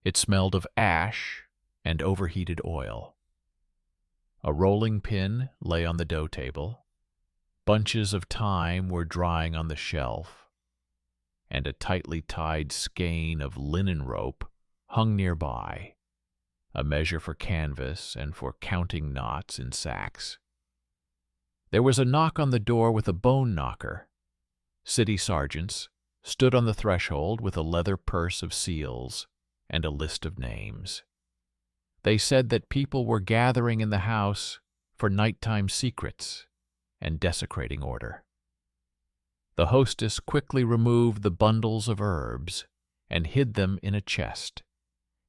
It smelled of ash and overheated oil. A rolling pin lay on the dough table. Bunches of thyme were drying on the shelf, and a tightly tied skein of linen rope hung nearby, a measure for canvas and for counting knots in sacks. There was a knock on the door with a bone knocker. City sergeants stood on the threshold with a leather purse of seals and a list of names. They said that people were gathering in the house for nighttime secrets and desecrating order. The hostess quickly removed the bundles of herbs and hid them in a chest,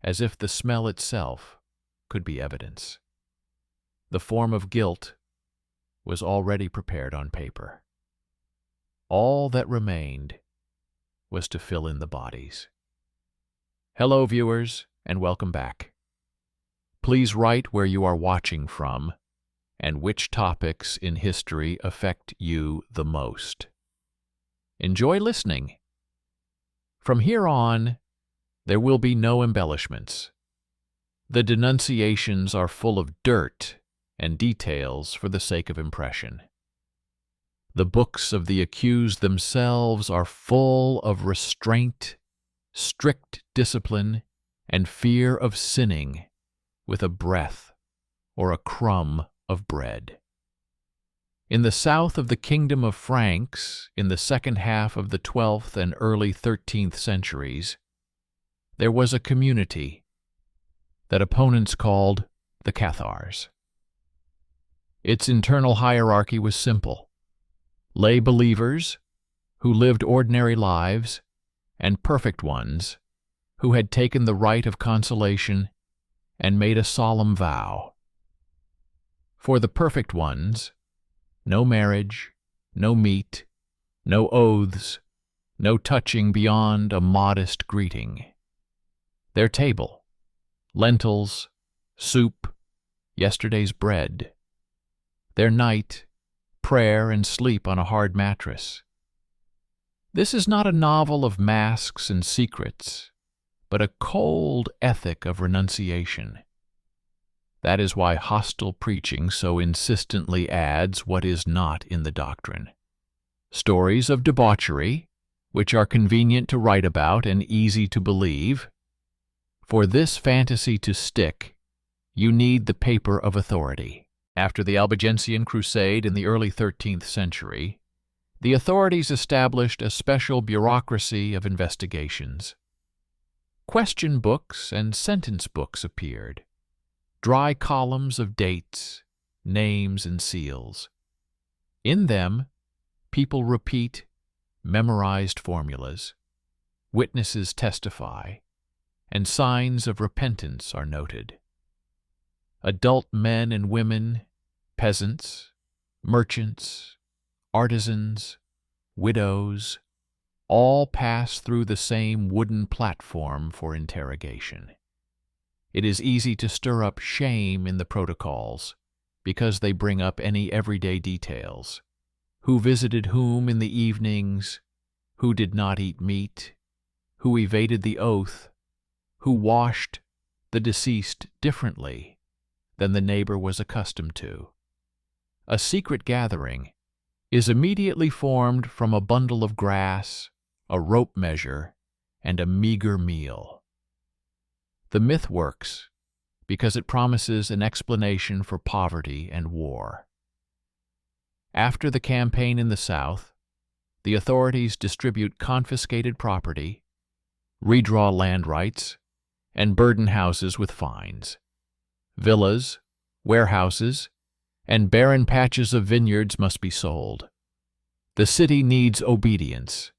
as if the smell itself could be evidence. The form of guilt was already prepared on paper. All that remained was to fill in the bodies. Hello, viewers, and welcome back. Please write where you are watching from and which topics in history affect you the most. Enjoy listening. From here on, there will be no embellishments. The denunciations are full of dirt and details for the sake of impression. The books of the accused themselves are full of restraint, strict discipline, and fear of sinning with a breath or a crumb of bread. In the south of the Kingdom of Franks, in the second half of the 12th and early 13th centuries, there was a community that opponents called the Cathars. Its internal hierarchy was simple: lay believers who lived ordinary lives, and perfect ones who had taken the rite of consolation and made a solemn vow. For the perfect ones, no marriage, no meat, no oaths, no touching beyond a modest greeting. Their table: lentils, soup, yesterday's bread. Their night: prayer and sleep on a hard mattress. This is not a novel of masks and secrets, but a cold ethic of renunciation. That is why hostile preaching so insistently adds what is not in the doctrine. Stories of debauchery, which are convenient to write about and easy to believe. For this fantasy to stick, you need the paper of authority. After the Albigensian Crusade in the early 13th century, the authorities established a special bureaucracy of investigations. Question books and sentence books appeared, dry columns of dates, names, and seals. In them, people repeat memorized formulas, witnesses testify, and signs of repentance are noted. Adult men and women, peasants, merchants, artisans, widows, all pass through the same wooden platform for interrogation. It is easy to stir up shame in the protocols because they bring up any everyday details: who visited whom in the evenings, who did not eat meat, who evaded the oath, who washed the deceased differently than the neighbor was accustomed to. A secret gathering is immediately formed from a bundle of grass, a rope measure, and a meager meal. The myth works because it promises an explanation for poverty and war. After the campaign in the South, the authorities distribute confiscated property, redraw land rights, and burden houses with fines. Villas, warehouses, and barren patches of vineyards must be sold. The city needs obedience,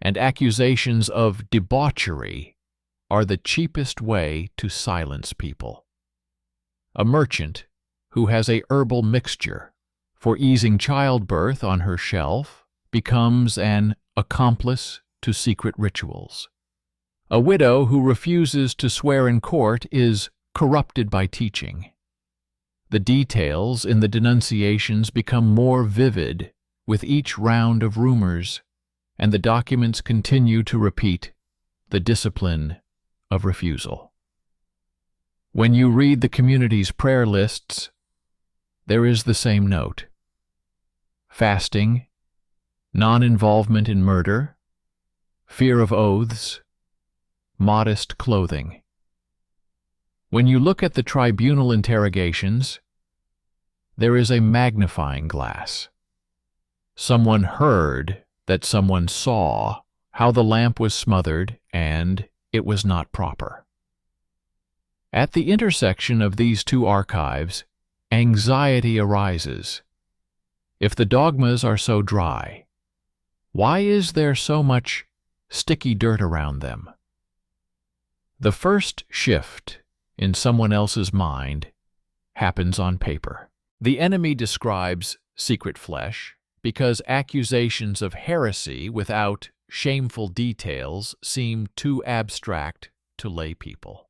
and accusations of debauchery are the cheapest way to silence people. A merchant who has a herbal mixture for easing childbirth on her shelf becomes an accomplice to secret rituals. A widow who refuses to swear in court is corrupted by teaching. The details in the denunciations become more vivid with each round of rumors, and the documents continue to repeat the discipline of refusal. When you read the community's prayer lists, there is the same note. Fasting, non-involvement in murder, fear of oaths, modest clothing. When you look at the tribunal interrogations, there is a magnifying glass. Someone heard that someone saw how the lamp was smothered and it was not proper. At the intersection of these two archives, anxiety arises. If the dogmas are so dry, why is there so much sticky dirt around them? The first shift in someone else's mind happens on paper. The enemy describes secret flesh because accusations of heresy without shameful details seem too abstract to lay people.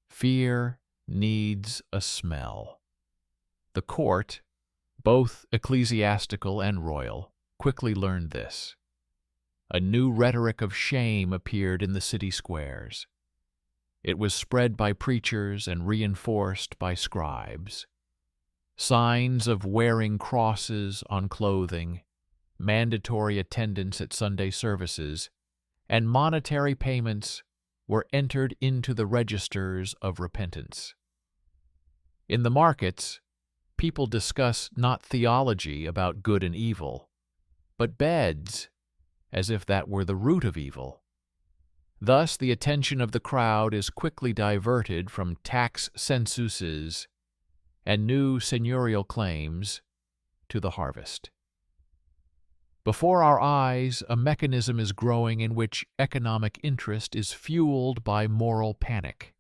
Fear needs a smell. The court, both ecclesiastical and royal, quickly learned this. A new rhetoric of shame appeared in the city squares. It was spread by preachers and reinforced by scribes. Signs of wearing crosses on clothing, mandatory attendance at Sunday services, and monetary payments were entered into the registers of repentance. In the markets, people discuss not theology about good and evil, but beds, as if that were the root of evil. Thus, the attention of the crowd is quickly diverted from tax censuses and new seigneurial claims to the harvest. Before our eyes, a mechanism is growing in which economic interest is fueled by moral panic.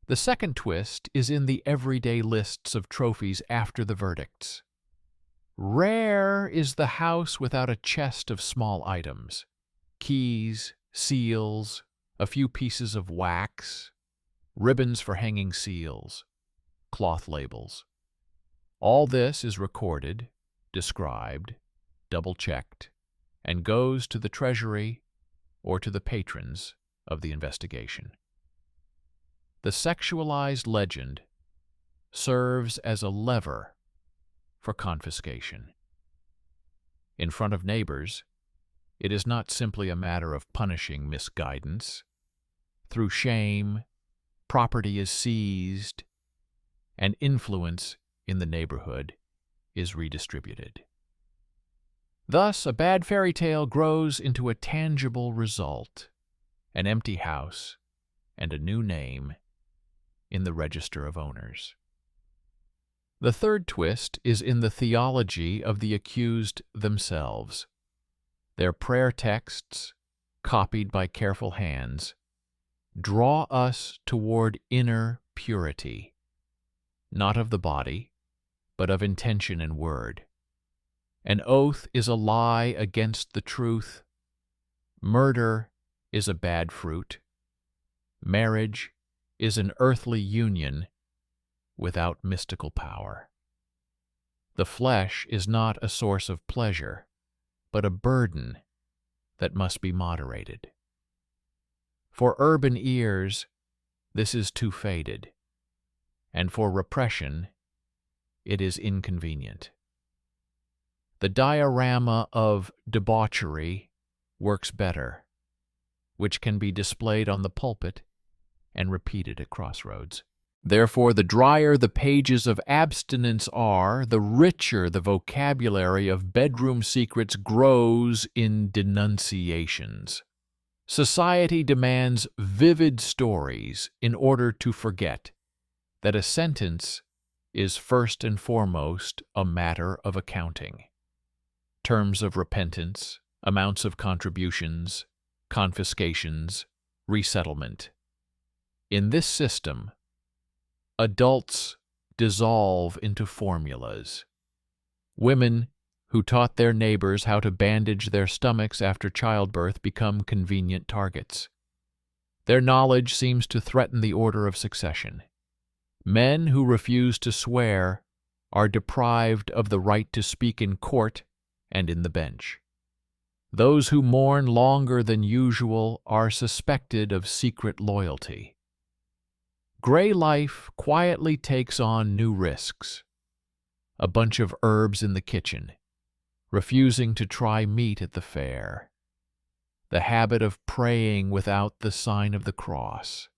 The second twist is in the everyday lists of trophies after the verdicts. Rare is the house without a chest of small items, keys, seals, a few pieces of wax, ribbons for hanging seals, cloth labels. All this is recorded, described, double-checked, and goes to the treasury or to the patrons of the investigation. The sexualized legend serves as a lever for confiscation. In front of neighbors, it is not simply a matter of punishing misguidance. Through shame, property is seized, and influence in the neighborhood is redistributed. Thus, a bad fairy tale grows into a tangible result, an empty house and a new name in the register of owners. The third twist is in the theology of the accused themselves. Their prayer texts, copied by careful hands, draw us toward inner purity, not of the body, but of intention and word. An oath is a lie against the truth. Murder is a bad fruit. Marriage is an earthly union without mystical power. The flesh is not a source of pleasure, but a burden that must be moderated. For urban ears, this is too faded, and for repression, it is inconvenient. The diorama of debauchery works better, which can be displayed on the pulpit and repeated at crossroads. Therefore, the drier the pages of abstinence are, the richer the vocabulary of bedroom secrets grows in denunciations. Society demands vivid stories in order to forget that a sentence is first and foremost a matter of accounting. Terms of repentance, amounts of contributions, confiscations, resettlement. In this system, adults dissolve into formulas. Women who taught their neighbors how to bandage their stomachs after childbirth become convenient targets. Their knowledge seems to threaten the order of succession. Men who refuse to swear are deprived of the right to speak in court and in the bench. Those who mourn longer than usual are suspected of secret loyalty. Gray life quietly takes on new risks. A bunch of herbs in the kitchen, refusing to try meat at the fair. The habit of praying without the sign of the cross.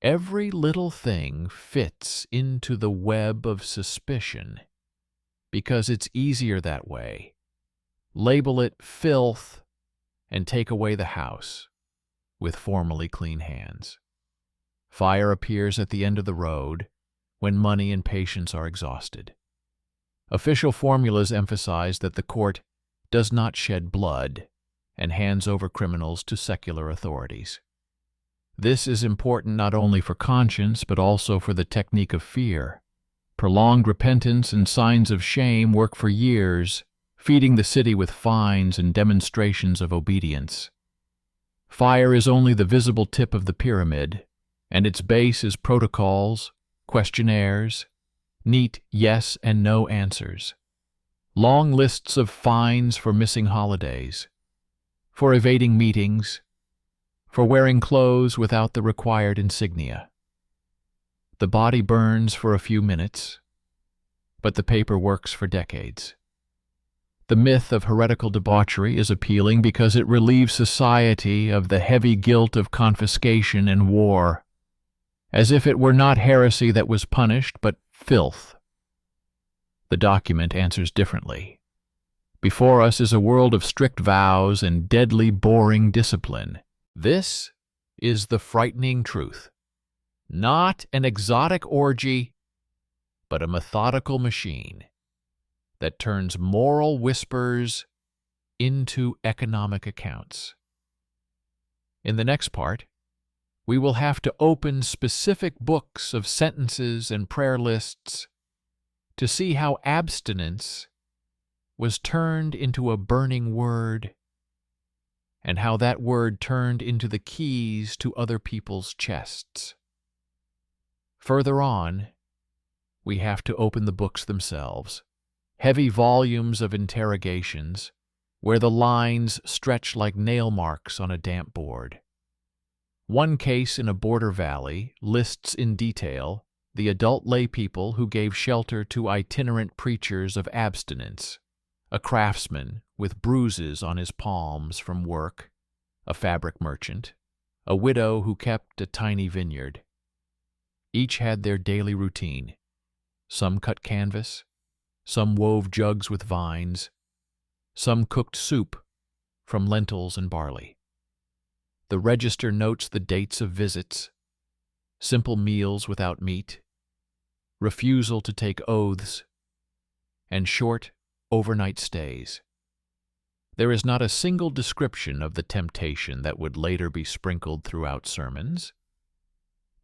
Every little thing fits into the web of suspicion because it's easier that way. Label it filth and take away the house with formally clean hands. Fire appears at the end of the road when money and patience are exhausted. Official formulas emphasize that the court does not shed blood and hands over criminals to secular authorities. This is important not only for conscience but also for the technique of fear. Prolonged repentance and signs of shame work for years, feeding the city with fines and demonstrations of obedience. Fire is only the visible tip of the pyramid, and its base is protocols, questionnaires, neat yes and no answers, long lists of fines for missing holidays, for evading meetings, for wearing clothes without the required insignia. The body burns for a few minutes, but the paper works for decades. The myth of heretical debauchery is appealing because it relieves society of the heavy guilt of confiscation and war, as if it were not heresy that was punished, but filth. The document answers differently. Before us is a world of strict vows and deadly boring discipline. This is the frightening truth. Not an exotic orgy, but a methodical machine that turns moral whispers into economic accounts. In the next part, we will have to open specific books of sentences and prayer lists to see how abstinence was turned into a burning word, and how that word turned into the keys to other people's chests. Further on, we have to open the books themselves, heavy volumes of interrogations, where the lines stretch like nail marks on a damp board. One case in a border valley lists in detail the adult laypeople who gave shelter to itinerant preachers of abstinence, a craftsman with bruises on his palms from work, a fabric merchant, a widow who kept a tiny vineyard. Each had their daily routine. Some cut canvas, some wove jugs with vines, some cooked soup from lentils and barley. The register notes the dates of visits, simple meals without meat, refusal to take oaths, and short overnight stays. There is not a single description of the temptation that would later be sprinkled throughout sermons,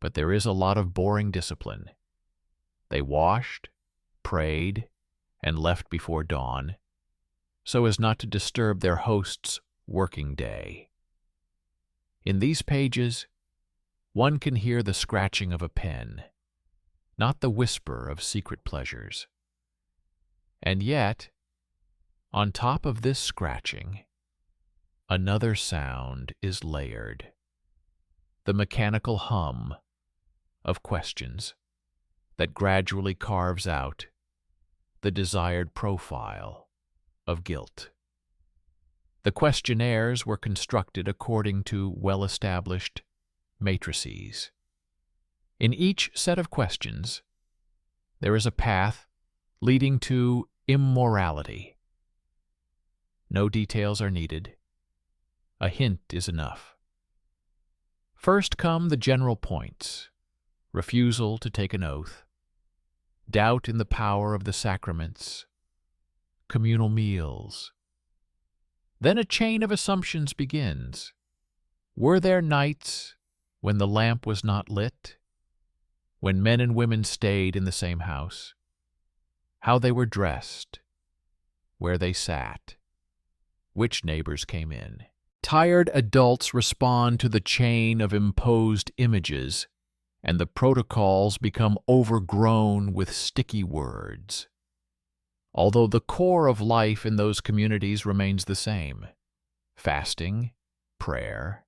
but there is a lot of boring discipline. They washed, prayed, and left before dawn, so as not to disturb their host's working day. In these pages, one can hear the scratching of a pen, not the whisper of secret pleasures. And yet, on top of this scratching, another sound is layered, the mechanical hum of questions that gradually carves out the desired profile of guilt. The questionnaires were constructed according to well-established matrices. In each set of questions, there is a path leading to immorality. No details are needed. A hint is enough. First come the general points: refusal to take an oath, doubt in the power of the sacraments, communal meals. Then a chain of assumptions begins. Were there nights when the lamp was not lit? When men and women stayed in the same house? How they were dressed? Where they sat? Which neighbors came in? Tired adults respond to the chain of imposed images, and the protocols become overgrown with sticky words. Although the core of life in those communities remains the same: fasting, prayer,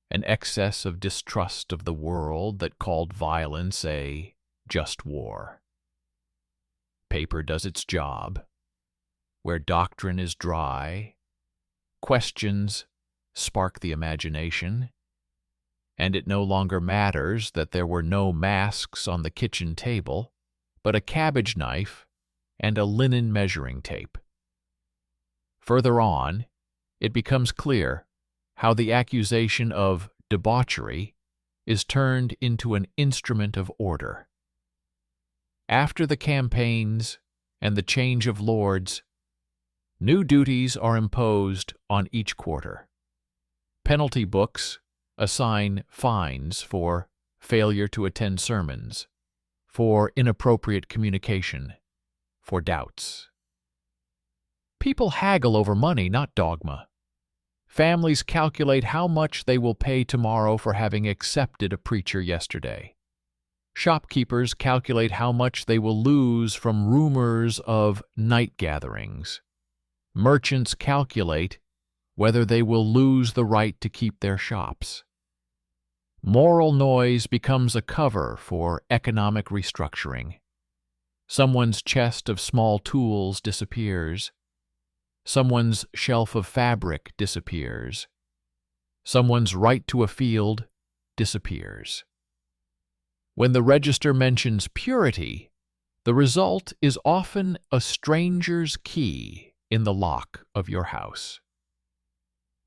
an excess of distrust of the world that called violence a just war. Paper does its job. Where doctrine is dry, questions spark the imagination, and it no longer matters that there were no masks on the kitchen table, but a cabbage knife and a linen measuring tape. Further on, it becomes clear how the accusation of debauchery is turned into an instrument of order. After the campaigns and the change of lords, new duties are imposed on each quarter. Penalty books assign fines for failure to attend sermons, for inappropriate communication, for doubts. People haggle over money, not dogma. Families calculate how much they will pay tomorrow for having accepted a preacher yesterday. Shopkeepers calculate how much they will lose from rumors of night gatherings. Merchants calculate whether they will lose the right to keep their shops. Moral noise becomes a cover for economic restructuring. Someone's chest of small tools disappears. Someone's shelf of fabric disappears. Someone's right to a field disappears. When the register mentions purity, the result is often a stranger's key in the lock of your house.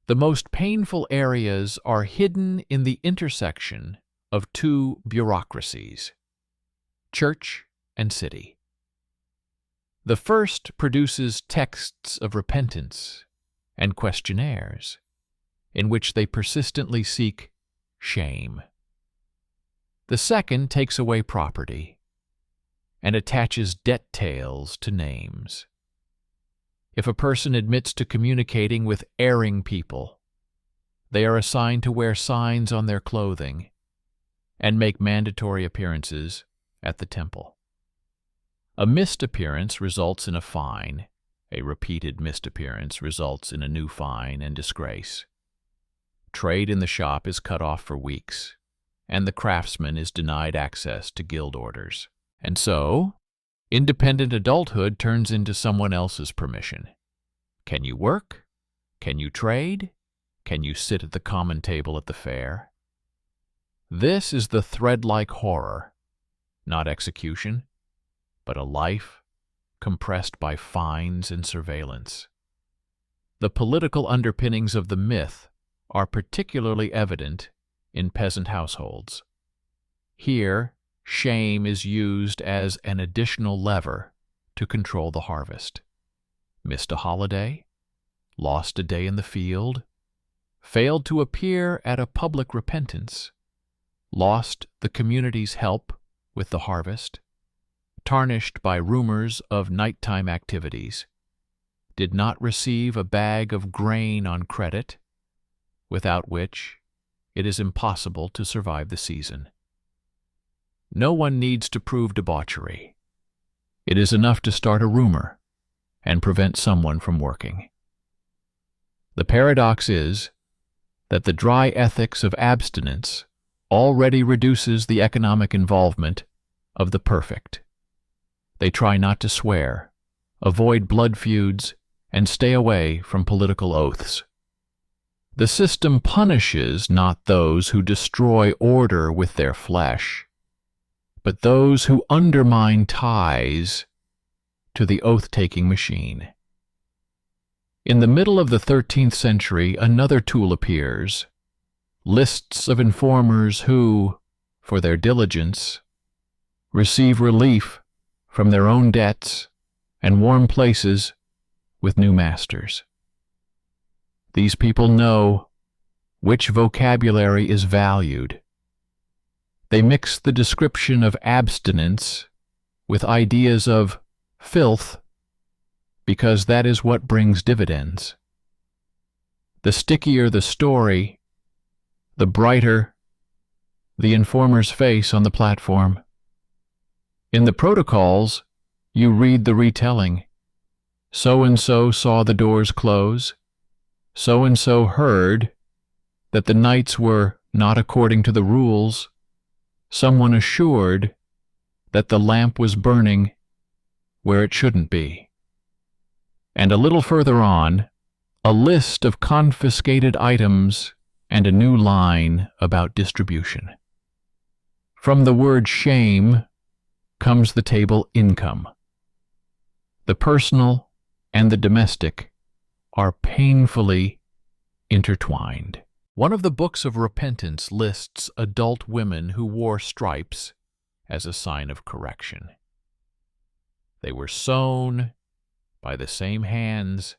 The most painful areas are hidden in the intersection of two bureaucracies, church and city. The first produces texts of repentance and questionnaires in which they persistently seek shame. The second takes away property and attaches debt tales to names. If a person admits to communicating with erring people, they are assigned to wear signs on their clothing and make mandatory appearances at the temple. A missed appearance results in a fine. A repeated missed appearance results in a new fine and disgrace. Trade in the shop is cut off for weeks, and the craftsman is denied access to guild orders. And so, independent adulthood turns into someone else's permission. Can you work? Can you trade? Can you sit at the common table at the fair? This is the thread-like horror, not execution, but a life compressed by fines and surveillance. The political underpinnings of the myth are particularly evident in peasant households. Here, shame is used as an additional lever to control the harvest. Missed a holiday, lost a day in the field, failed to appear at a public repentance, lost the community's help with the harvest, tarnished by rumors of nighttime activities, did not receive a bag of grain on credit, without which it is impossible to survive the season. No one needs to prove debauchery. It is enough to start a rumor and prevent someone from working. The paradox is that the dry ethics of abstinence already reduces the economic involvement of the perfect. They try not to swear, avoid blood feuds, and stay away from political oaths. The system punishes not those who destroy order with their flesh, but those who undermine ties to the oath-taking machine. In the middle of the 13th century, another tool appears: lists of informers who, for their diligence, receive relief from their own debts and warm places with new masters. These people know which vocabulary is valued. They mix the description of abstinence with ideas of filth because that is what brings dividends. The stickier the story, the brighter the informer's face on the platform. In the protocols, you read the retelling. So-and-so saw the doors close. So-and-so heard that the nights were not according to the rules, someone assured that the lamp was burning where it shouldn't be. And a little further on, a list of confiscated items and a new line about distribution. From the word shame comes the table income. The personal and the domestic are painfully intertwined. One of the books of repentance lists adult women who wore stripes as a sign of correction. They were sewn by the same hands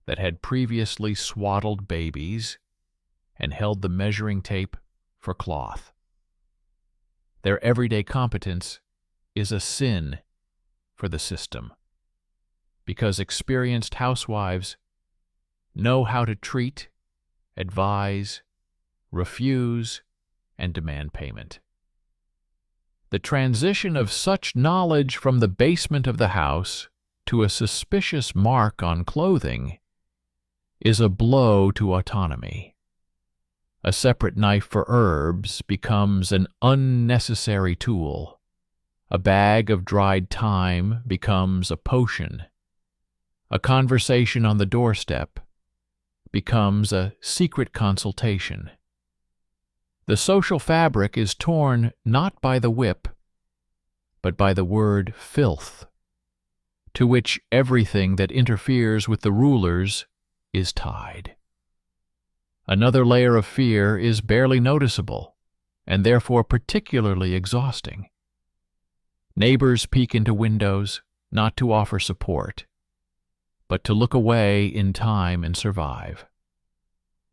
that had previously swaddled babies and held the measuring tape for cloth. Their everyday competence is a sin for the system, because experienced housewives know how to treat, advise, refuse, and demand payment. The transition of such knowledge from the basement of the house to a suspicious mark on clothing is a blow to autonomy. A separate knife for herbs becomes an unnecessary tool. A bag of dried thyme becomes a potion. A conversation on the doorstep becomes a secret consultation. The social fabric is torn not by the whip, but by the word filth, to which everything that interferes with the rulers is tied. Another layer of fear is barely noticeable, and therefore particularly exhausting. Neighbors peek into windows, not to offer support, but to look away in time and survive.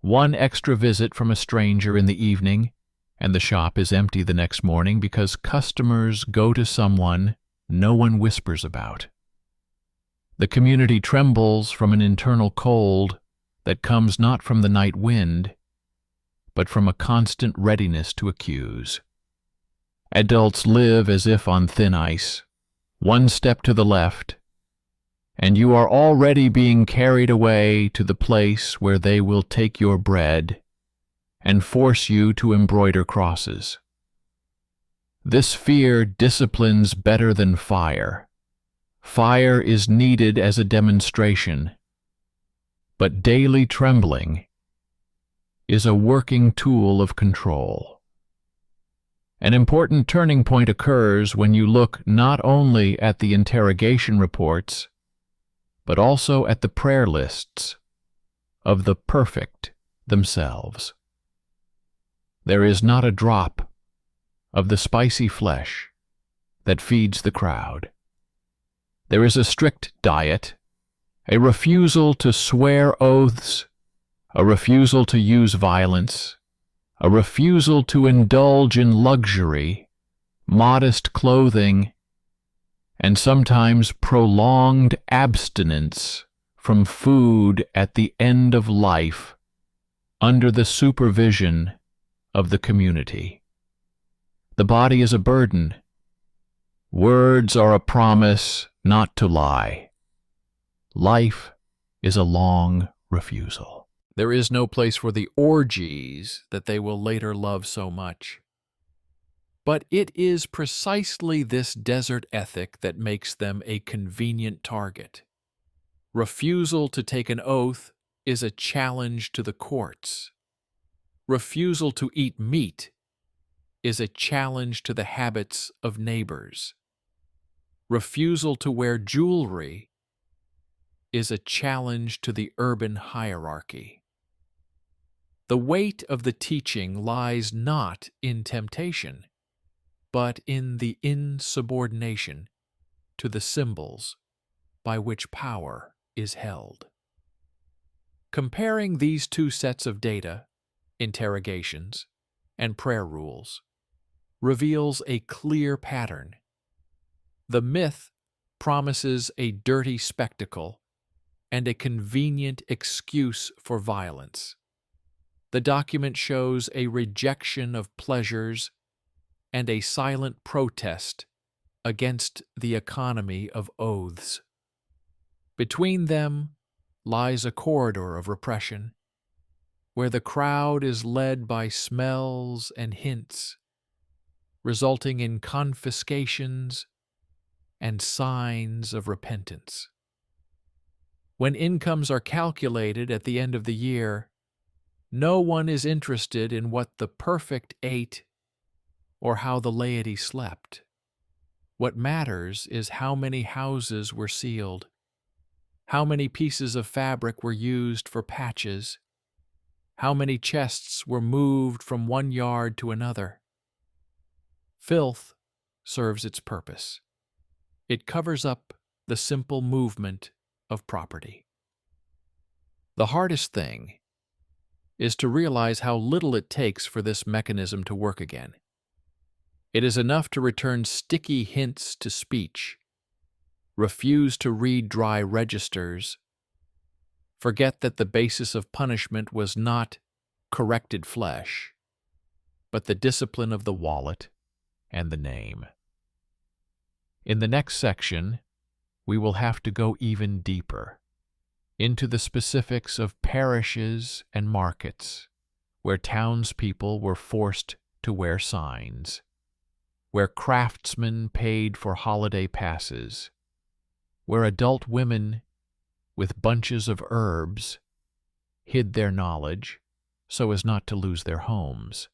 One extra visit from a stranger in the evening, and the shop is empty the next morning because customers go to someone no one whispers about. The community trembles from an internal cold that comes not from the night wind, but from a constant readiness to accuse. Adults live as if on thin ice, one step to the left, and you are already being carried away to the place where they will take your bread and force you to embroider crosses. This fear disciplines better than fire. Fire is needed as a demonstration, but daily trembling is a working tool of control. An important turning point occurs when you look not only at the interrogation reports, but also at the prayer lists of the perfect themselves. There is not a drop of the spicy flesh that feeds the crowd. There is a strict diet, a refusal to swear oaths, a refusal to use violence, a refusal to indulge in luxury, modest clothing, and sometimes prolonged abstinence from food at the end of life under the supervision of the community. The body is a burden. Words are a promise not to lie. Life is a long refusal. There is no place for the orgies that they will later love so much. But it is precisely this desert ethic that makes them a convenient target. Refusal to take an oath is a challenge to the courts. Refusal to eat meat is a challenge to the habits of neighbors. Refusal to wear jewelry is a challenge to the urban hierarchy. The weight of the teaching lies not in temptation, but in the insubordination to the symbols by which power is held. Comparing these two sets of data, interrogations, and prayer rules, reveals a clear pattern. The myth promises a dirty spectacle and a convenient excuse for violence. The document shows a rejection of pleasures and a silent protest against the economy of oaths. Between them lies a corridor of repression, where the crowd is led by smells and hints, resulting in confiscations and signs of repentance. When incomes are calculated at the end of the year, no one is interested in what the perfect ate or how the laity slept. What matters is how many houses were sealed, how many pieces of fabric were used for patches, how many chests were moved from one yard to another. Filth serves its purpose. It covers up the simple movement of property. The hardest thing is to realize how little it takes for this mechanism to work again. It is enough to return sticky hints to speech, refuse to read dry registers, forget that the basis of punishment was not corrected flesh, but the discipline of the wallet and the name. In the next section, we will have to go even deeper into the specifics of parishes and markets, where townspeople were forced to wear signs, where craftsmen paid for holiday passes, where adult women with bunches of herbs hid their knowledge so as not to lose their homes.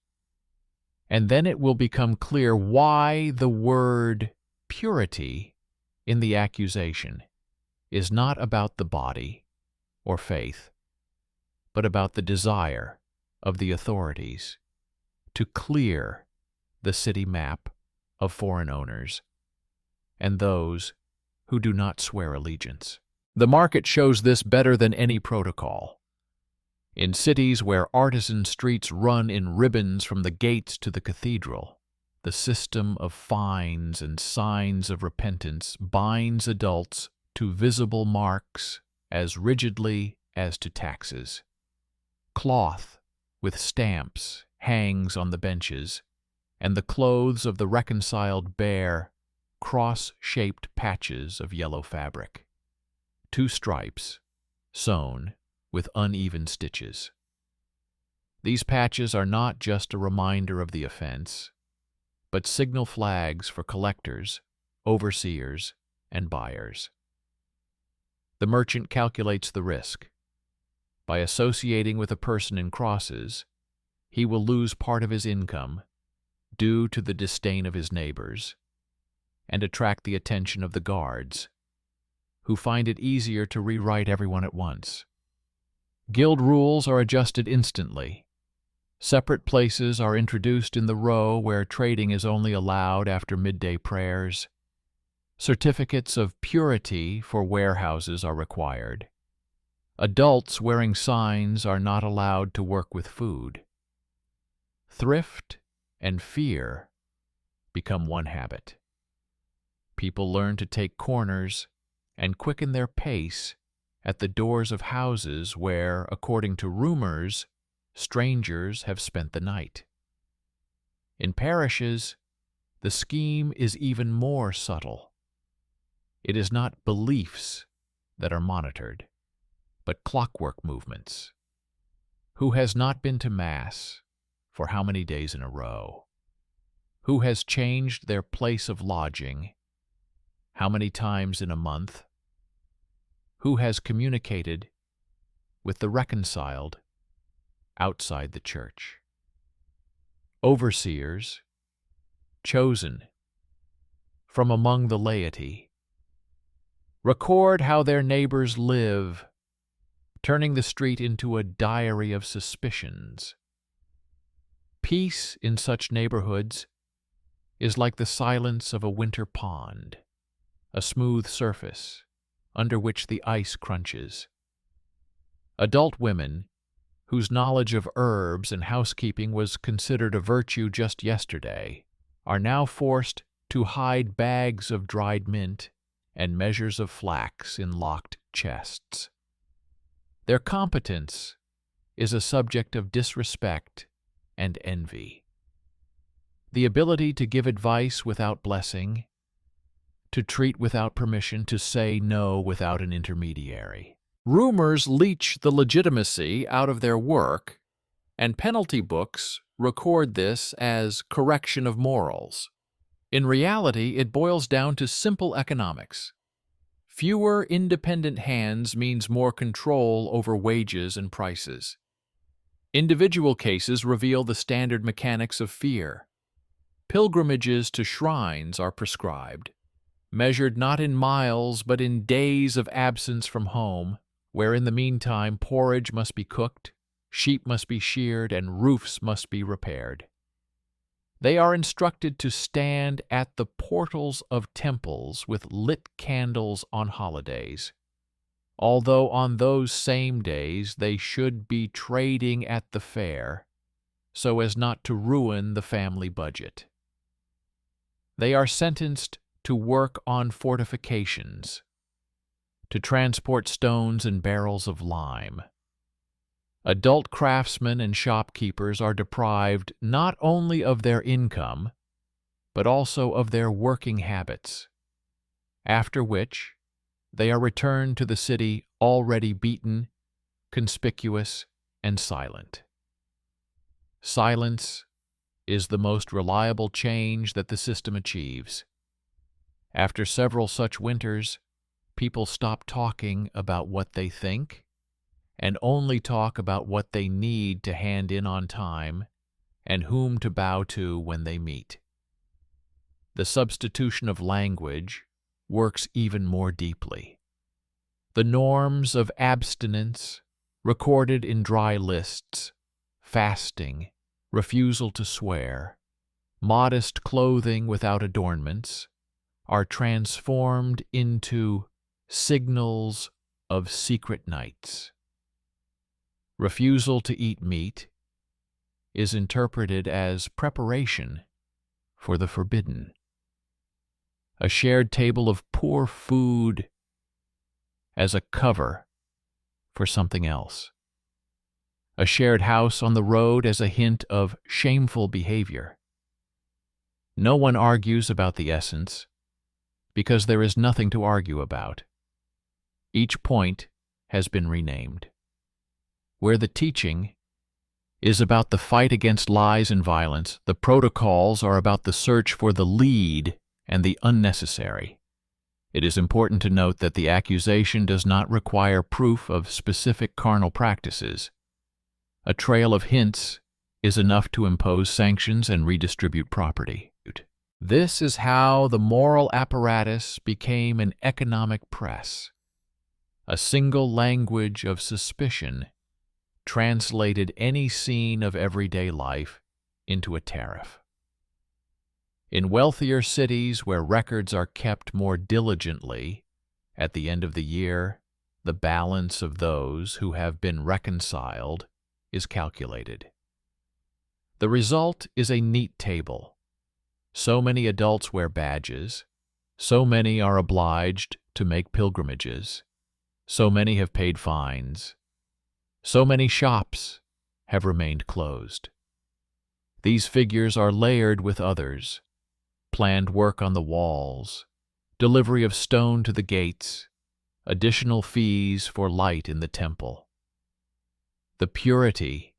And then it will become clear why the word purity in the accusation is not about the body or faith, but about the desire of the authorities to clear the city map of foreign owners and those who do not swear allegiance. The market shows this better than any protocol. In cities where artisan streets run in ribbons from the gates to the cathedral, the system of fines and signs of repentance binds adults to visible marks as rigidly as to taxes. Cloth with stamps hangs on the benches, and the clothes of the reconciled bear cross-shaped patches of yellow fabric, 2 stripes sewn with uneven stitches. These patches are not just a reminder of the offense, but signal flags for collectors, overseers, and buyers. The merchant calculates the risk. By associating with a person in crosses, he will lose part of his income due to the disdain of his neighbors and attract the attention of the guards, who find it easier to rewrite everyone at once. Guild rules are adjusted instantly. Separate places are introduced in the row where trading is only allowed after midday prayers. Certificates of purity for warehouses are required. Adults wearing signs are not allowed to work with food. Thrift and fear become one habit. People learn to take corners and quicken their pace at the doors of houses where, according to rumors, strangers have spent the night. In parishes, the scheme is even more subtle. It is not beliefs that are monitored, but clockwork movements. Who has not been to Mass for how many days in a row? Who has changed their place of lodging how many times in a month? Who has communicated with the reconciled outside the church? Overseers, chosen from among the laity, record how their neighbors live, turning the street into a diary of suspicions. Peace in such neighborhoods is like the silence of a winter pond, a smooth surface under which the ice crunches. Adult women, whose knowledge of herbs and housekeeping was considered a virtue just yesterday, are now forced to hide bags of dried mint and measures of flax in locked chests. Their competence is a subject of disrespect and envy. The ability to give advice without blessing, to treat without permission, to say no without an intermediary. Rumors leach the legitimacy out of their work and penalty books record this as correction of morals. In reality, it boils down to simple economics. Fewer independent hands means more control over wages and prices. Individual cases reveal the standard mechanics of fear. Pilgrimages to shrines are prescribed, measured not in miles but in days of absence from home, where in the meantime porridge must be cooked, sheep must be sheared, and roofs must be repaired. They are instructed to stand at the portals of temples with lit candles on holidays, although on those same days they should be trading at the fair so as not to ruin the family budget. They are sentenced to work on fortifications, to transport stones and barrels of lime. Adult craftsmen and shopkeepers are deprived not only of their income, but also of their working habits, after which they are returned to the city already beaten, conspicuous, and silent. Silence is the most reliable change that the system achieves. After several such winters, people stop talking about what they think and only talk about what they need to hand in on time and whom to bow to when they meet. The substitution of language works even more deeply. The norms of abstinence, recorded in dry lists, fasting, refusal to swear, modest clothing without adornments, are transformed into signals of secret nights. Refusal to eat meat is interpreted as preparation for the forbidden. A shared table of poor food as a cover for something else. A shared house on the road as a hint of shameful behavior. No one argues about the essence, because there is nothing to argue about. Each point has been renamed. Where the teaching is about the fight against lies and violence, the protocols are about the search for the lead and the unnecessary. It is important to note that the accusation does not require proof of specific carnal practices. A trail of hints is enough to impose sanctions and redistribute property. This is how the moral apparatus became an economic press. A single language of suspicion translated any scene of everyday life into a tariff. In wealthier cities where records are kept more diligently, at the end of the year, the balance of those who have been reconciled is calculated. The result is a neat table. So many adults wear badges, so many are obliged to make pilgrimages, so many have paid fines, so many shops have remained closed. These figures are layered with others: planned work on the walls, delivery of stone to the gates, additional fees for light in the temple. The purity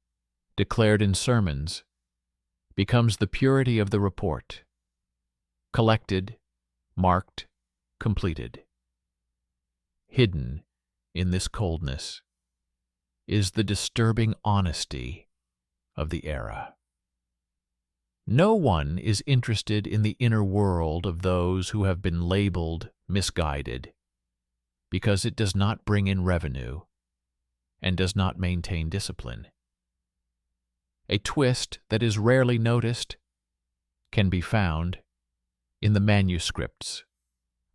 declared in sermons becomes the purity of the report: collected, marked, completed. Hidden in this coldness is the disturbing honesty of the era. No one is interested in the inner world of those who have been labeled misguided, because it does not bring in revenue and does not maintain discipline. A twist that is rarely noticed can be found in the manuscripts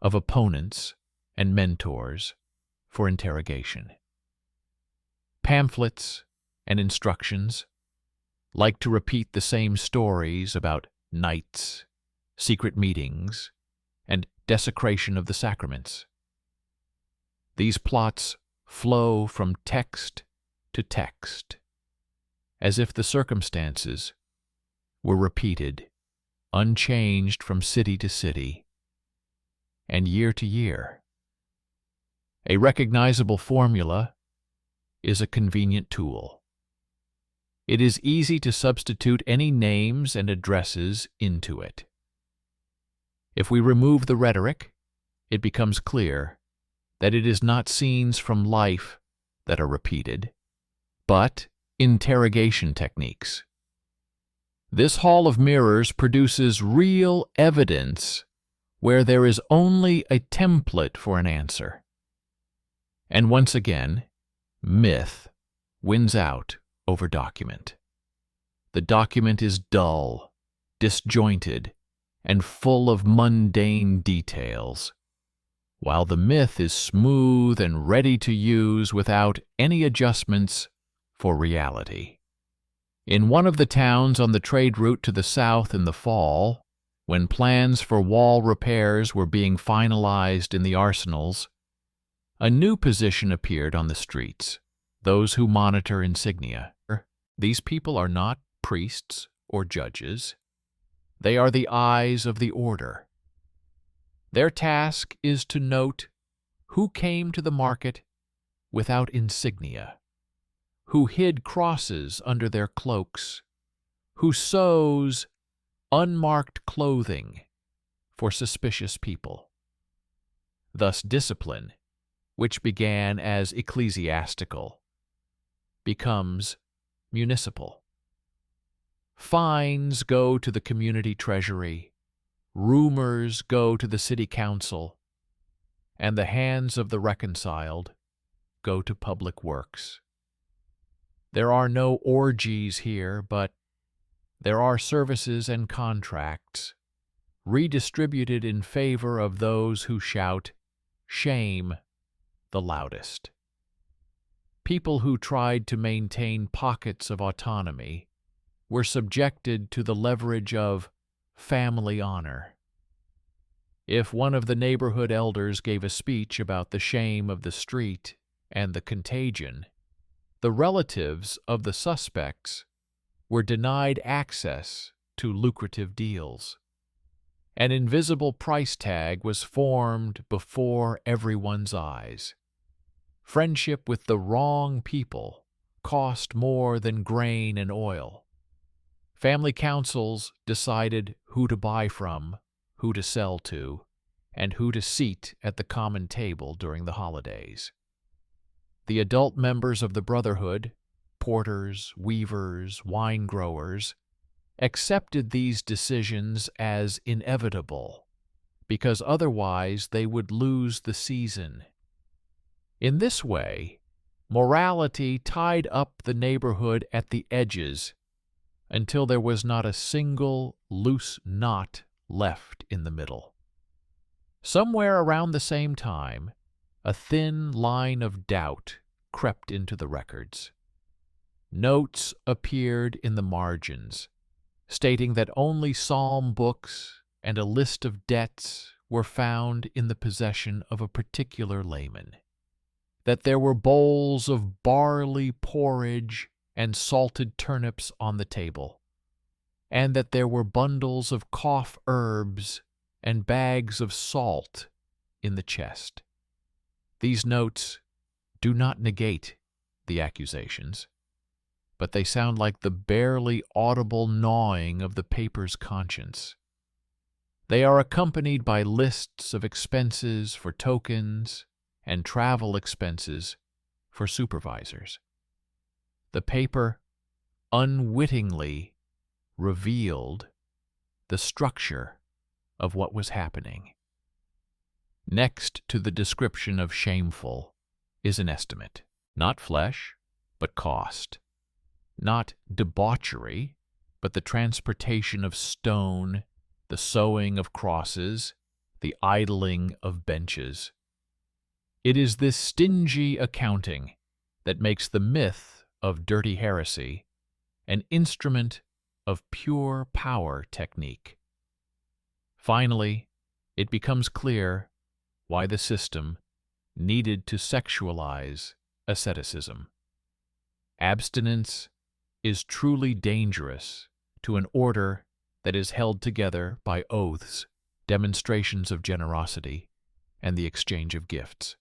of opponents and mentors for interrogation. Pamphlets and instructions like to repeat the same stories about nights, secret meetings, and desecration of the sacraments. These plots flow from text to text, as if the circumstances were repeated, unchanged from city to city and year to year. A recognizable formula is a convenient tool. it is easy to substitute any names and addresses into it. If we remove the rhetoric, it becomes clear that it is not scenes from life that are repeated, but interrogation techniques. This hall of mirrors produces real evidence where there is only a template for an answer. And once again, myth wins out over document. The document is dull, disjointed, and full of mundane details, while the myth is smooth and ready to use without any adjustments for reality. In one of the towns on the trade route to the south in the fall, when plans for wall repairs were being finalized in the arsenals, a new position appeared on the streets: those who monitor insignia. These people are not priests or judges. They are the eyes of the order. Their task is to note who came to the market without insignia, who hid crosses under their cloaks, who sews unmarked clothing for suspicious people. Thus discipline, which began as ecclesiastical, becomes municipal. Fines go to the community treasury, rumors go to the city council, and the hands of the reconciled go to public works. There are no orgies here, but there are services and contracts redistributed in favor of those who shout, "Shame," the loudest. People who tried to maintain pockets of autonomy were subjected to the leverage of family honor. If one of the neighborhood elders gave a speech about the shame of the street and the contagion, the relatives of the suspects were denied access to lucrative deals. An invisible price tag was formed before everyone's eyes. Friendship with the wrong people cost more than grain and oil. Family councils decided who to buy from, who to sell to, and who to seat at the common table during the holidays. The adult members of the brotherhood, porters, weavers, wine growers, accepted these decisions as inevitable, because otherwise they would lose the season. In this way, morality tied up the neighborhood at the edges until there was not a single loose knot left in the middle. Somewhere around the same time, a thin line of doubt crept into the records. Notes appeared in the margins, stating that only psalm books and a list of debts were found in the possession of a particular layman, that there were bowls of barley porridge and salted turnips on the table, and that there were bundles of cough herbs and bags of salt in the chest. These notes do not negate the accusations, but they sound like the barely audible gnawing of the paper's conscience. They are accompanied by lists of expenses for tokens and travel expenses for supervisors. The paper unwittingly revealed the structure of what was happening. Next to the description of shameful is an estimate, not flesh, but cost, not debauchery, but the transportation of stone, the sewing of crosses, the idling of benches. It is this stingy accounting that makes the myth of dirty heresy an instrument of pure power technique. Finally, it becomes clear why the system needed to sexualize asceticism. Abstinence is truly dangerous to an order that is held together by oaths, demonstrations of generosity, and the exchange of gifts.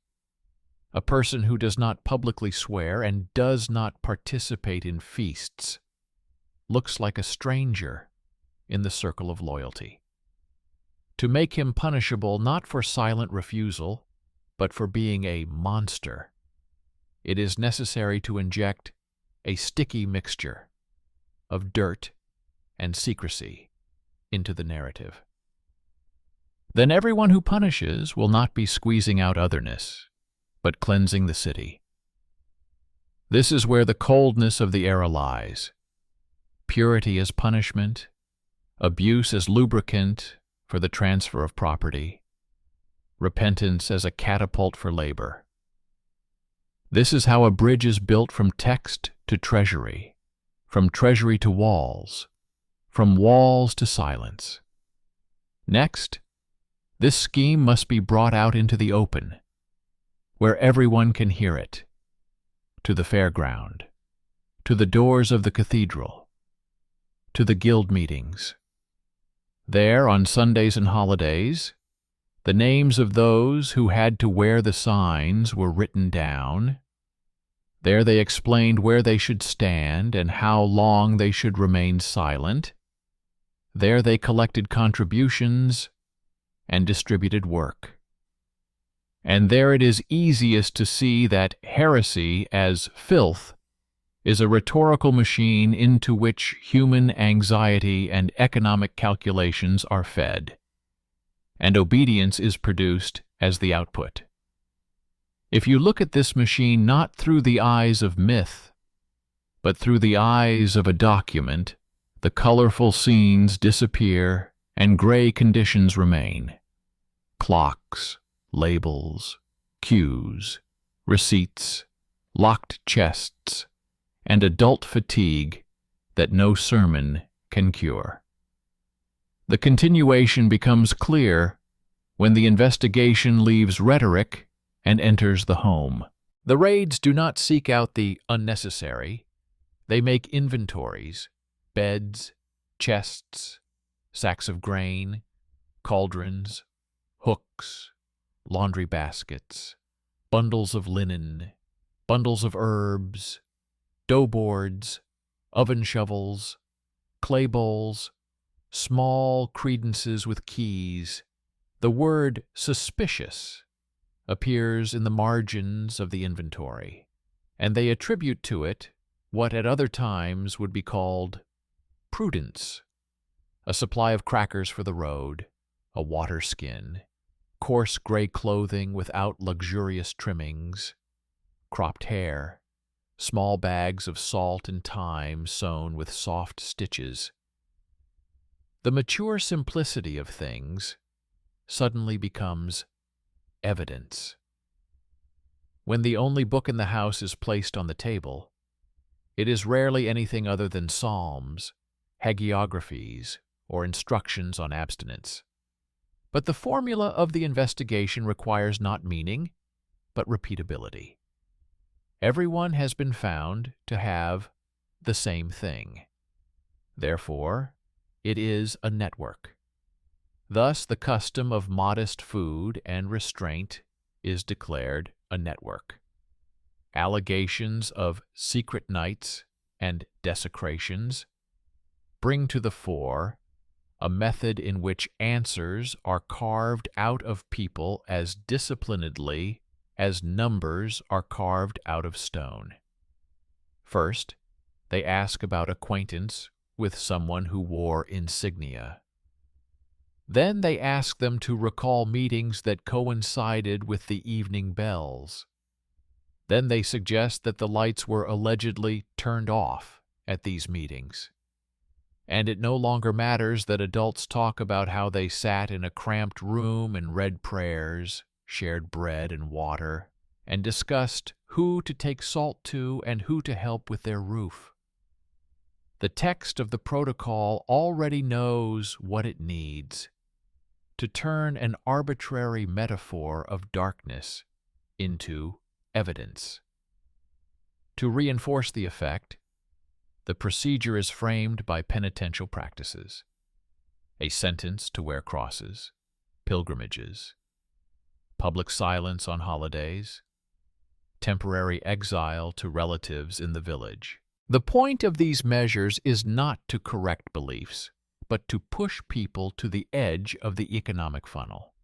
A person who does not publicly swear and does not participate in feasts looks like a stranger in the circle of loyalty. To make him punishable not for silent refusal, but for being a monster, it is necessary to inject a sticky mixture of dirt and secrecy into the narrative. Then everyone who punishes will not be squeezing out otherness, but cleansing the city. This is where the coldness of the era lies. Purity as punishment, abuse as lubricant for the transfer of property, repentance as a catapult for labor. This is how a bridge is built from text to treasury, from treasury to walls, from walls to silence. Next, this scheme must be brought out into the open, where everyone can hear it, to the fairground, to the doors of the cathedral, to the guild meetings. There, on Sundays and holidays, the names of those who had to wear the signs were written down. There they explained where they should stand and how long they should remain silent. There they collected contributions and distributed work. And there it is easiest to see that heresy as filth is a rhetorical machine into which human anxiety and economic calculations are fed, and obedience is produced as the output. If you look at this machine not through the eyes of myth, but through the eyes of a document, the colorful scenes disappear and gray conditions remain. Clocks, labels, cues, receipts, locked chests, and adult fatigue that no sermon can cure. The continuation becomes clear when the investigation leaves rhetoric and enters the home. The raids do not seek out the unnecessary. They make inventories, beds, chests, sacks of grain, cauldrons, hooks, laundry baskets, bundles of linen, bundles of herbs, dough boards, oven shovels, clay bowls, small credences with keys. The word suspicious appears in the margins of the inventory, and they attribute to it what at other times would be called prudence: a supply of crackers for the road, a water skin, coarse gray clothing without luxurious trimmings, cropped hair, small bags of salt and thyme sewn with soft stitches. The mature simplicity of things suddenly becomes evidence. When the only book in the house is placed on the table, it is rarely anything other than psalms, hagiographies, or instructions on abstinence. But the formula of the investigation requires not meaning, but repeatability. Everyone has been found to have the same thing. Therefore, it is a network. Thus, the custom of modest food and restraint is declared a network. Allegations of secret nights and desecrations bring to the fore a method in which answers are carved out of people as disciplinedly as numbers are carved out of stone. First, they ask about acquaintance with someone who wore insignia. Then they ask them to recall meetings that coincided with the evening bells. Then they suggest that the lights were allegedly turned off at these meetings. And it no longer matters that adults talk about how they sat in a cramped room and read prayers, shared bread and water, and discussed who to take salt to and who to help with their roof. The text of the protocol already knows what it needs: to turn an arbitrary metaphor of darkness into evidence. To reinforce the effect, the procedure is framed by penitential practices: a sentence to wear crosses, pilgrimages, public silence on holidays, temporary exile to relatives in the village. The point of these measures is not to correct beliefs, but to push people to the edge of the economic funnel,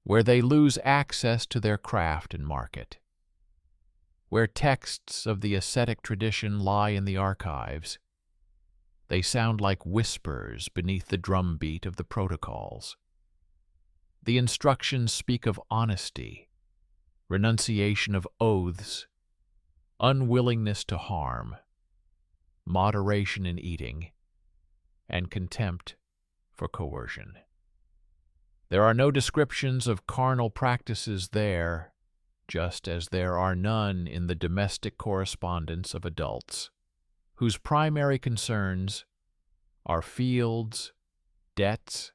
where they lose access to their craft and market. Where texts of the ascetic tradition lie in the archives, they sound like whispers beneath the drumbeat of the protocols. The instructions speak of honesty, renunciation of oaths, unwillingness to harm, moderation in eating, and contempt for coercion. There are no descriptions of carnal practices there, just as there are none in the domestic correspondence of adults, whose primary concerns are fields, debts,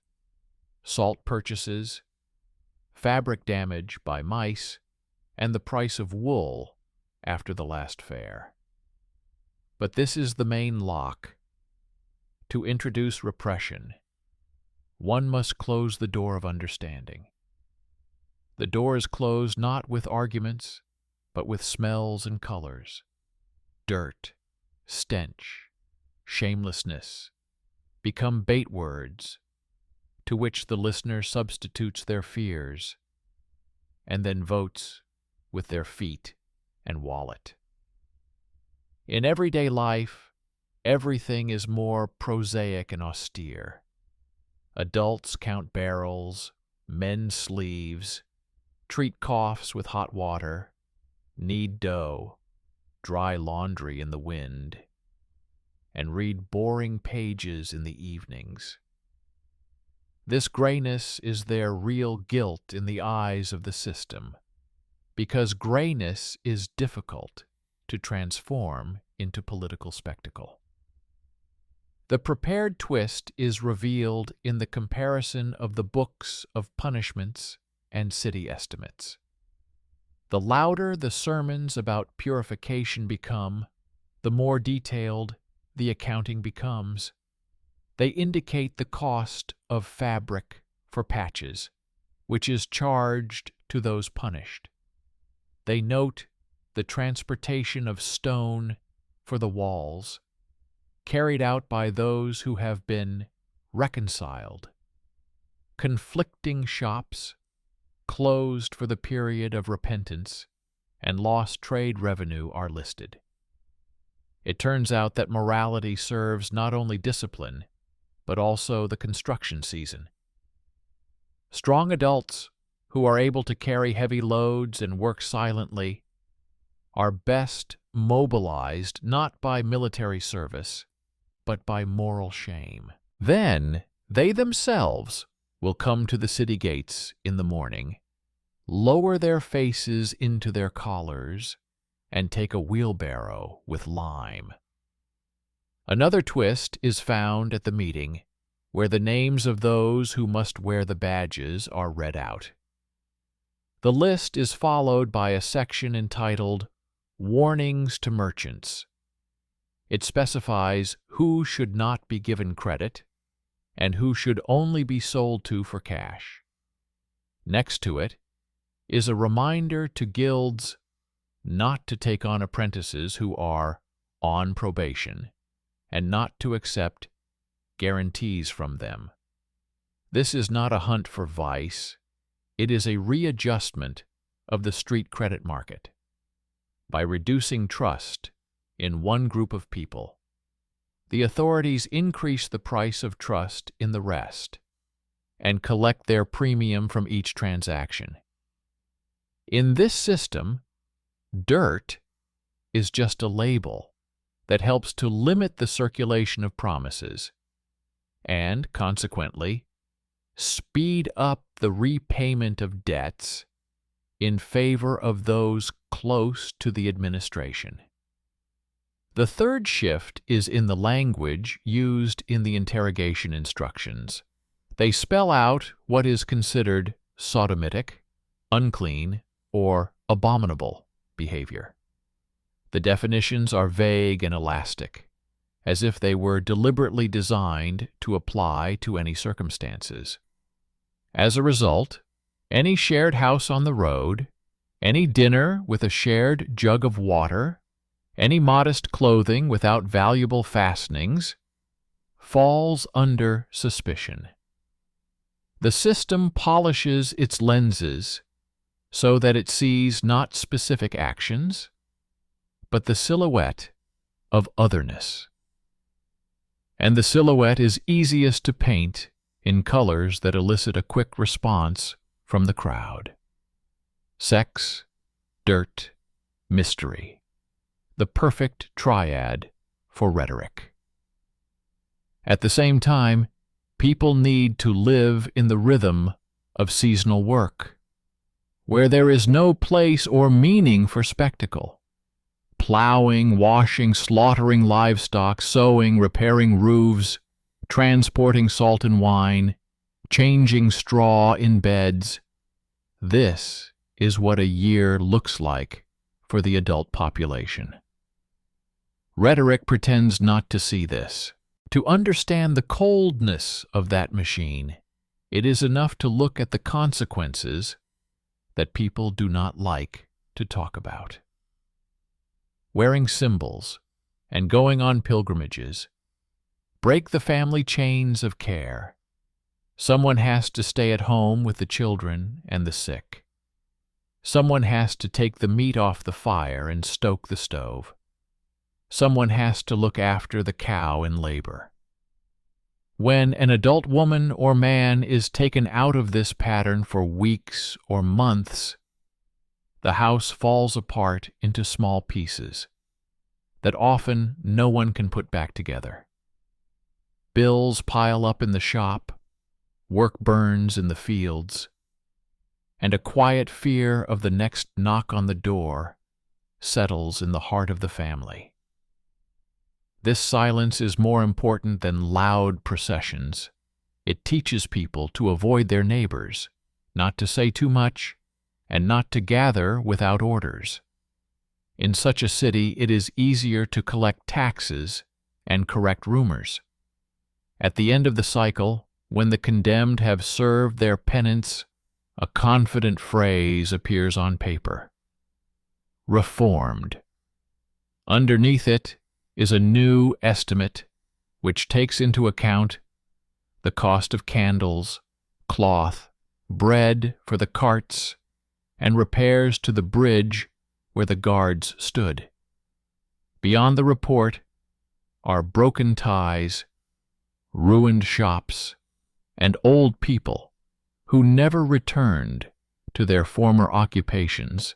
salt purchases, fabric damage by mice, and the price of wool after the last fair. But this is the main lock. To introduce repression, one must close the door of understanding. The door is closed not with arguments, but with smells and colors. Dirt, stench, shamelessness become bait words to which the listener substitutes their fears and then votes with their feet and wallet. In everyday life, everything is more prosaic and austere. Adults count barrels, mend sleeves, treat coughs with hot water, knead dough, dry laundry in the wind, and read boring pages in the evenings. This grayness is their real guilt in the eyes of the system, because grayness is difficult to transform into political spectacle. The prepared twist is revealed in the comparison of the books of punishments and city estimates. The louder the sermons about purification become, the more detailed the accounting becomes. They indicate the cost of fabric for patches, which is charged to those punished. They note the transportation of stone for the walls, carried out by those who have been reconciled. Conflicting shops, closed for the period of repentance, and lost trade revenue are listed. It turns out that morality serves not only discipline, but also the construction season. Strong adults who are able to carry heavy loads and work silently are best mobilized not by military service, but by moral shame. Then they themselves will come to the city gates in the morning, lower their faces into their collars, and take a wheelbarrow with lime. Another twist is found at the meeting, where the names of those who must wear the badges are read out. The list is followed by a section entitled Warnings to Merchants. It specifies who should not be given credit and who should only be sold to for cash. Next to it is a reminder to guilds not to take on apprentices who are on probation and not to accept guarantees from them. This is not a hunt for vice. It is a readjustment of the street credit market. By reducing trust in one group of people, the authorities increase the price of trust in the rest and collect their premium from each transaction. In this system, dirt is just a label that helps to limit the circulation of promises and, consequently, speed up the repayment of debts in favor of those close to the administration. The third shift is in the language used in the interrogation instructions. They spell out what is considered sodomitic, unclean, or abominable behavior. The definitions are vague and elastic, as if they were deliberately designed to apply to any circumstances. As a result, any shared house on the road, any dinner with a shared jug of water, Any modest clothing without valuable fastenings falls under suspicion. The system polishes its lenses so that it sees not specific actions, but the silhouette of otherness. And the silhouette is easiest to paint in colors that elicit a quick response from the crowd. Sex, dirt, mystery. The perfect triad for rhetoric. At the same time, people need to live in the rhythm of seasonal work, where there is no place or meaning for spectacle. Plowing, washing, slaughtering livestock, sewing, repairing roofs, transporting salt and wine, changing straw in beds. This is what a year looks like for the adult population. Rhetoric pretends not to see this. To understand the coldness of that machine, it is enough to look at the consequences that people do not like to talk about. Wearing symbols and going on pilgrimages break the family chains of care. Someone has to stay at home with the children and the sick. Someone has to take the meat off the fire and stoke the stove. Someone has to look after the cow in labor. When an adult woman or man is taken out of this pattern for weeks or months, the house falls apart into small pieces that often no one can put back together. Bills pile up in the shop, work burns in the fields, and a quiet fear of the next knock on the door settles in the heart of the family. This silence is more important than loud processions. It teaches people to avoid their neighbors, not to say too much, and not to gather without orders. In such a city, it is easier to collect taxes and correct rumors. At the end of the cycle, when the condemned have served their penance, a confident phrase appears on paper. Reformed. Underneath it is a new estimate which takes into account the cost of candles, cloth, bread for the carts, and repairs to the bridge where the guards stood. Beyond the report are broken ties, ruined shops, and old people who never returned to their former occupations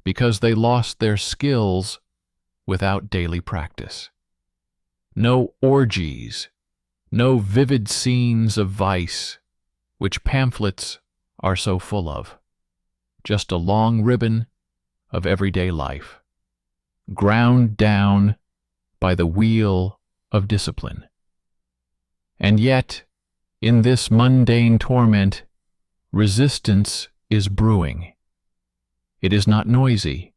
because they lost their skills without daily practice. No orgies, no vivid scenes of vice, which pamphlets are so full of. Just a long ribbon of everyday life, ground down by the wheel of discipline. And yet, in this mundane torment, resistance is brewing. It is not noisy.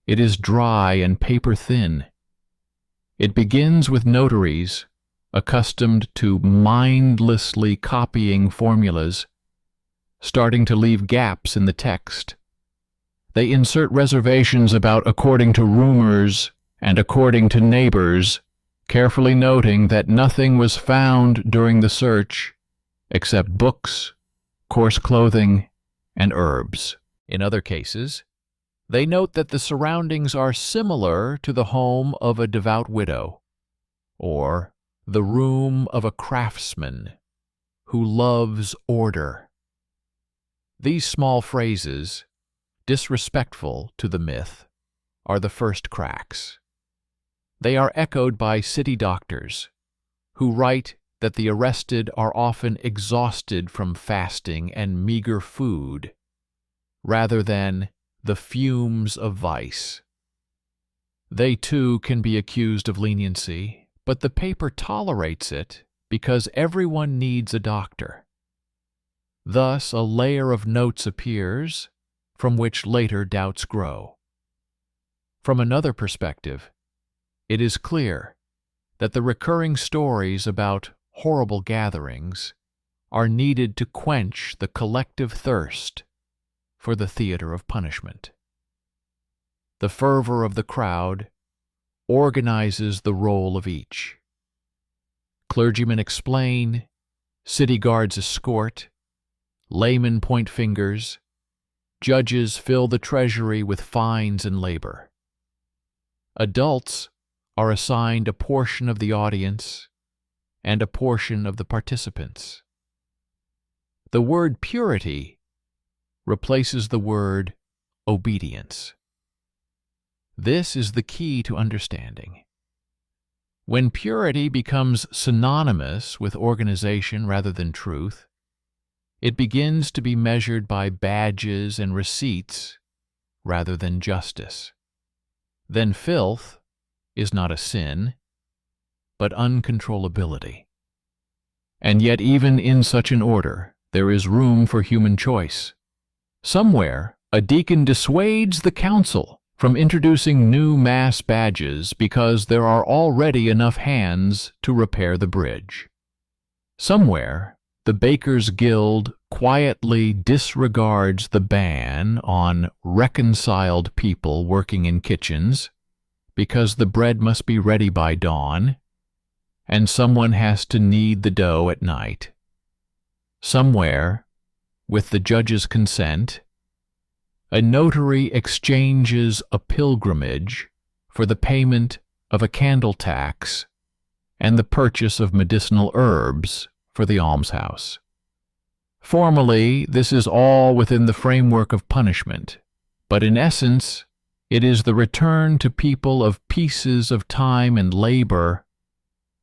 It is dry and paper-thin. It begins with notaries accustomed to mindlessly copying formulas, starting to leave gaps in the text. They insert reservations about according to rumors and according to neighbors, carefully noting that nothing was found during the search except books, coarse clothing, and herbs. In other cases, they note that the surroundings are similar to the home of a devout widow, or the room of a craftsman who loves order. These small phrases, disrespectful to the myth, are the first cracks. They are echoed by city doctors, who write that the arrested are often exhausted from fasting and meager food, rather than the fumes of vice. They too can be accused of leniency, but the paper tolerates it because everyone needs a doctor. Thus, a layer of notes appears, from which later doubts grow. From another perspective, it is clear that the recurring stories about horrible gatherings are needed to quench the collective thirst for the theater of punishment. The fervor of the crowd organizes the role of each. Clergymen explain, city guards escort, laymen point fingers, judges fill the treasury with fines and labor. Adults are assigned a portion of the audience and a portion of the participants. The word purity replaces the word obedience. This is the key to understanding. When purity becomes synonymous with organization rather than truth, it begins to be measured by badges and receipts rather than justice. Then filth is not a sin, but uncontrollability. And yet even in such an order, there is room for human choice. Somewhere, a deacon dissuades the council from introducing new mass badges because there are already enough hands to repair the bridge. Somewhere, the Bakers' Guild quietly disregards the ban on reconciled people working in kitchens because the bread must be ready by dawn, and someone has to knead the dough at night. Somewhere, with the judge's consent, a notary exchanges a pilgrimage for the payment of a candle tax and the purchase of medicinal herbs for the almshouse. Formally, this is all within the framework of punishment, but in essence, it is the return to people of pieces of time and labor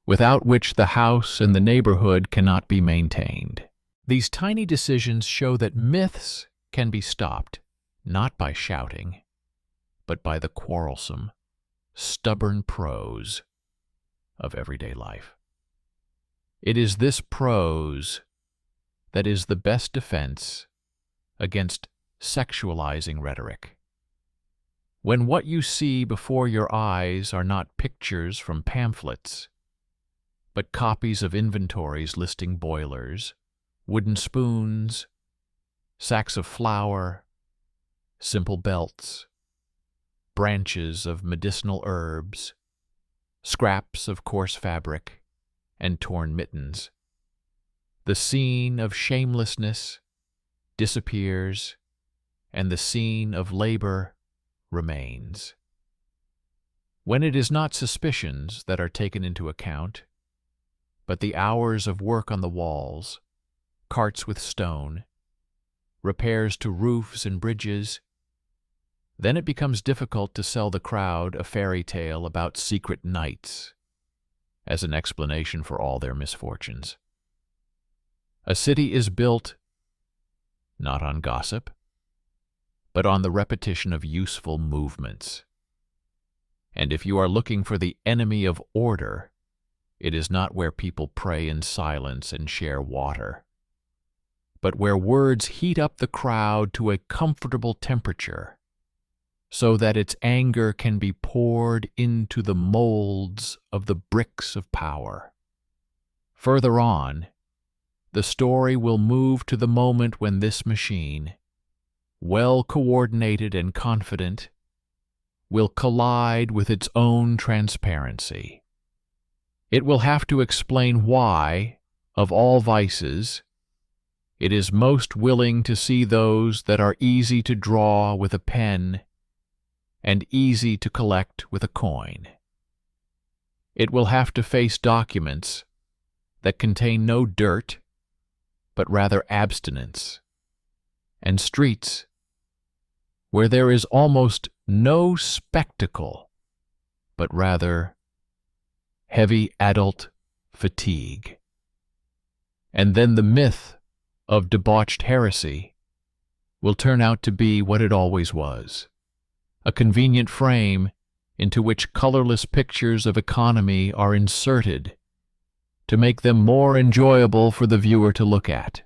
without which the house and the neighborhood cannot be maintained. These tiny decisions show that myths can be stopped, not by shouting, but by the quarrelsome, stubborn prose of everyday life. It is this prose that is the best defense against sexualizing rhetoric. When what you see before your eyes are not pictures from pamphlets, but copies of inventories listing boilers, wooden spoons, sacks of flour, simple belts, branches of medicinal herbs, scraps of coarse fabric, and torn mittens, the scene of shamelessness disappears, and the scene of labor remains. When it is not suspicions that are taken into account, but the hours of work on the walls, carts with stone, repairs to roofs and bridges, then it becomes difficult to sell the crowd a fairy tale about secret knights as an explanation for all their misfortunes. A city is built not on gossip, but on the repetition of useful movements. And if you are looking for the enemy of order, it is not where people pray in silence and share water, but where words heat up the crowd to a comfortable temperature so that its anger can be poured into the molds of the bricks of power. Further on, the story will move to the moment when this machine, well coordinated and confident, will collide with its own transparency. It will have to explain why, of all vices, it is most willing to see those that are easy to draw with a pen and easy to collect with a coin. It will have to face documents that contain no dirt, but rather abstinence, and streets where there is almost no spectacle, but rather heavy adult fatigue. And then the myth of debauched heresy will turn out to be what it always was, a convenient frame into which colorless pictures of economy are inserted to make them more enjoyable for the viewer to look at.